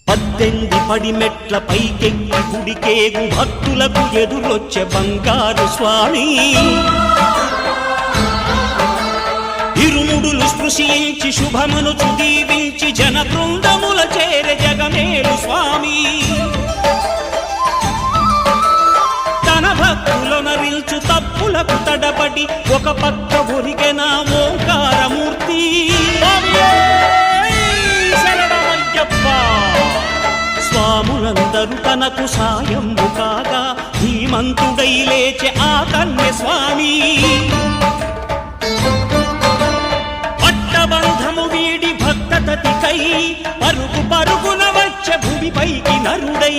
18 పడిమెట్ల పైకెక్కి గుడికేగు భక్తులకు ఎదురొచ్చే బంగారు స్వామి ఇరుముడులు స్పృశించి శుభమనుచు దీవించి జన బృందముల చేరే జగమేలు స్వామి తన భక్తులనరిల్చు తప్పులకు తడబడి ఒక పక్క ఒరిగెన ఓంకారమూర్తి స్వాములందరూ తనకు సాయము కాగా ధీమంతుడై లేచే ఆ కన్య స్వామి పట్టబంధము వీడి భక్తతతికై పరుగు పరుగున వచ్చే భూమిపైకి నరుడై